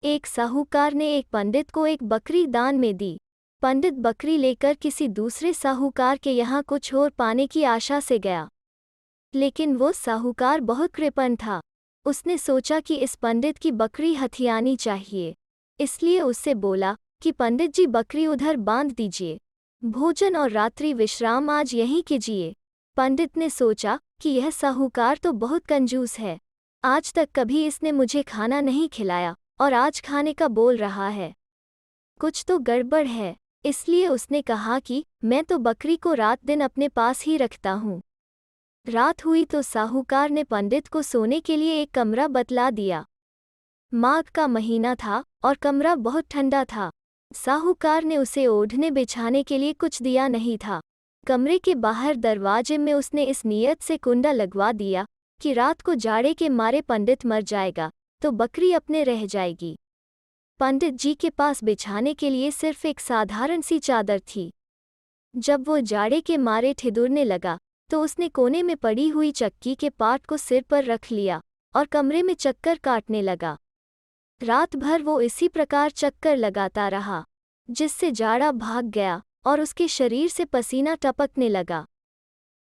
एक साहूकार ने एक पंडित को एक बकरी दान में दी। पंडित बकरी लेकर किसी दूसरे साहूकार के यहाँ कुछ और पाने की आशा से गया, लेकिन वो साहूकार बहुत कृपण था। उसने सोचा कि इस पंडित की बकरी हथियानी चाहिए, इसलिए उससे बोला कि पंडित जी बकरी उधर बांध दीजिए, भोजन और रात्रि विश्राम आज यहीं कीजिए। पंडित ने सोचा कि यह साहूकार तो बहुत कंजूस है, आज तक कभी इसने मुझे खाना नहीं खिलाया और आज खाने का बोल रहा है, कुछ तो गड़बड़ है। इसलिए उसने कहा कि मैं तो बकरी को रात दिन अपने पास ही रखता हूँ। रात हुई तो साहूकार ने पंडित को सोने के लिए एक कमरा बतला दिया। माघ का महीना था और कमरा बहुत ठंडा था। साहूकार ने उसे ओढ़ने बिछाने के लिए कुछ दिया नहीं था। कमरे के बाहर दरवाजे में उसने इस नियत से कुंडा लगवा दिया कि रात को जाड़े के मारे पंडित मर जाएगा तो बकरी अपने रह जाएगी। पंडित जी के पास बिछाने के लिए सिर्फ एक साधारण सी चादर थी। जब वो जाड़े के मारे ठिठुरने लगा तो उसने कोने में पड़ी हुई चक्की के पाट को सिर पर रख लिया और कमरे में चक्कर काटने लगा। रात भर वो इसी प्रकार चक्कर लगाता रहा, जिससे जाड़ा भाग गया और उसके शरीर से पसीना टपकने लगा।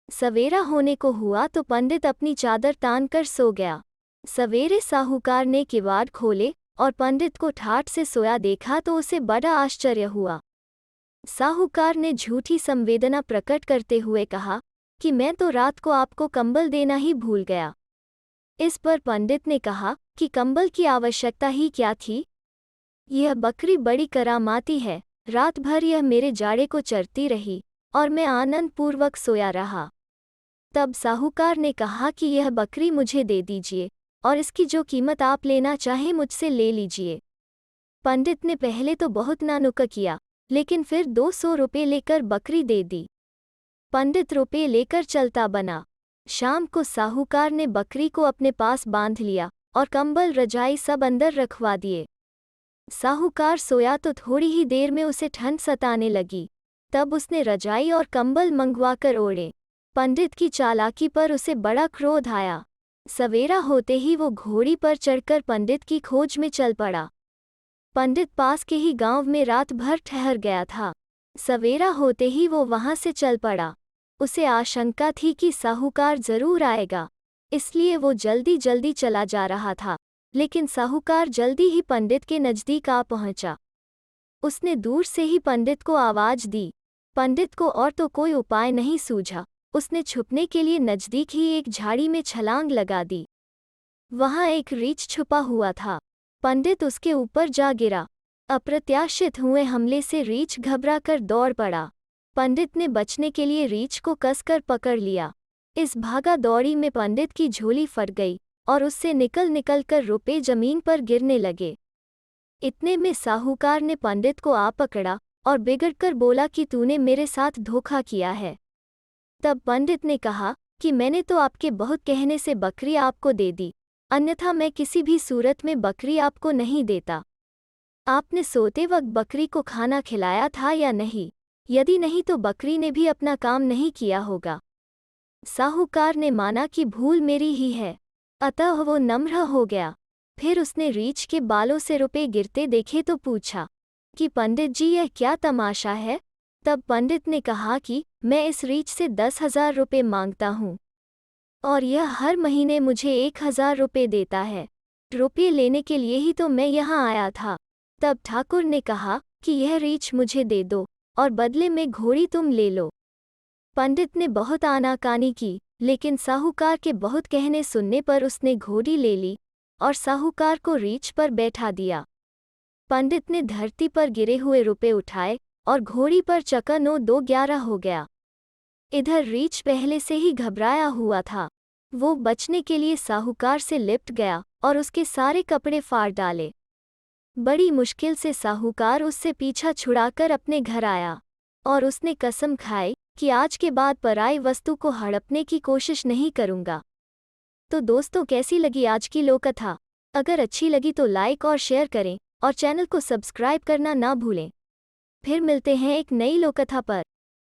सवेरा होने को हुआ तो पंडित अपनी चादर तान कर सो गया। सवेरे साहूकार ने किवाड़ खोले और पंडित को ठाठ से सोया देखा तो उसे बड़ा आश्चर्य हुआ। साहूकार ने झूठी संवेदना प्रकट करते हुए कहा कि मैं तो रात को आपको कंबल देना ही भूल गया। इस पर पंडित ने कहा कि कंबल की आवश्यकता ही क्या थी, यह बकरी बड़ी करामाती है, रात भर यह मेरे जाड़े को चरती रही और मैं आनंद पूर्वक सोया रहा। तब साहूकार ने कहा कि यह बकरी मुझे दे दीजिए और इसकी जो कीमत आप लेना चाहें मुझसे ले लीजिए। पंडित ने पहले तो बहुत नानुक्का किया, लेकिन फिर 200 रुपये लेकर बकरी दे दी। पंडित रुपये लेकर चलता बना। शाम को साहूकार ने बकरी को अपने पास बांध लिया और कंबल रजाई सब अंदर रखवा दिए। साहूकार सोया तो थोड़ी ही देर में उसे ठंड सताने लगी। तब उसने रजाई और कंबल मंगवाकर ओढ़े। पंडित की चालाकी पर उसे बड़ा क्रोध आया। सवेरा होते ही वो घोड़ी पर चढ़कर पंडित की खोज में चल पड़ा। पंडित पास के ही गांव में रात भर ठहर गया था। सवेरा होते ही वो वहां से चल पड़ा। उसे आशंका थी कि साहूकार जरूर आएगा, इसलिए वो जल्दी जल्दी चला जा रहा था, लेकिन साहूकार जल्दी ही पंडित के नज़दीक आ पहुंचा। उसने दूर से ही पंडित को आवाज दी। पंडित को और तो कोई उपाय नहीं सूझा। उसने छुपने के लिए नज़दीक ही एक झाड़ी में छलांग लगा दी। वहां एक रीछ छुपा हुआ था। पंडित उसके ऊपर जा गिरा। अप्रत्याशित हुए हमले से रीछ घबराकर दौड़ पड़ा। पंडित ने बचने के लिए रीछ को कसकर पकड़ लिया। इस भागा दौड़ी में पंडित की झोली फट गई और उससे निकल निकल कर रुपये जमीन पर गिरने लगे। इतने में साहूकार ने पंडित को आ पकड़ा और बिगड़कर बोला कि तूने मेरे साथ धोखा किया है। तब पंडित ने कहा कि मैंने तो आपके बहुत कहने से बकरी आपको दे दी, अन्यथा मैं किसी भी सूरत में बकरी आपको नहीं देता। आपने सोते वक्त बकरी को खाना खिलाया था या नहीं? यदि नहीं तो बकरी ने भी अपना काम नहीं किया होगा। साहूकार ने माना कि भूल मेरी ही है, अतः वो नम्र हो गया। फिर उसने रीछ के बालों से रुपये गिरते देखे तो पूछा कि पंडित जी यह क्या तमाशा है? तब पंडित ने कहा कि मैं इस रीछ से 10,000 रुपये मांगता हूँ और यह हर महीने मुझे 1,000 रुपये देता है। रुपये लेने के लिए ही तो मैं यहाँ आया था। तब ठाकुर ने कहा कि यह रीछ मुझे दे दो और बदले में घोड़ी तुम ले लो। पंडित ने बहुत आनाकानी की, लेकिन साहूकार के बहुत कहने सुनने पर उसने घोड़ी ले ली और साहूकार को रीछ पर बैठा दिया। पंडित ने धरती पर गिरे हुए रुपये उठाए और घोड़ी पर चका 9-2-11 हो गया। इधर रीछ पहले से ही घबराया हुआ था। वो बचने के लिए साहूकार से लिपट गया और उसके सारे कपड़े फाड़ डाले। बड़ी मुश्किल से साहूकार उससे पीछा छुड़ाकर अपने घर आया और उसने कसम खाई कि आज के बाद पराई वस्तु को हड़पने की कोशिश नहीं करूंगा। तो दोस्तों, कैसी लगी आज की लोककथा? अगर अच्छी लगी तो लाइक और शेयर करें और चैनल को सब्सक्राइब करना ना भूलें। फिर मिलते हैं एक नई लोककथा पर।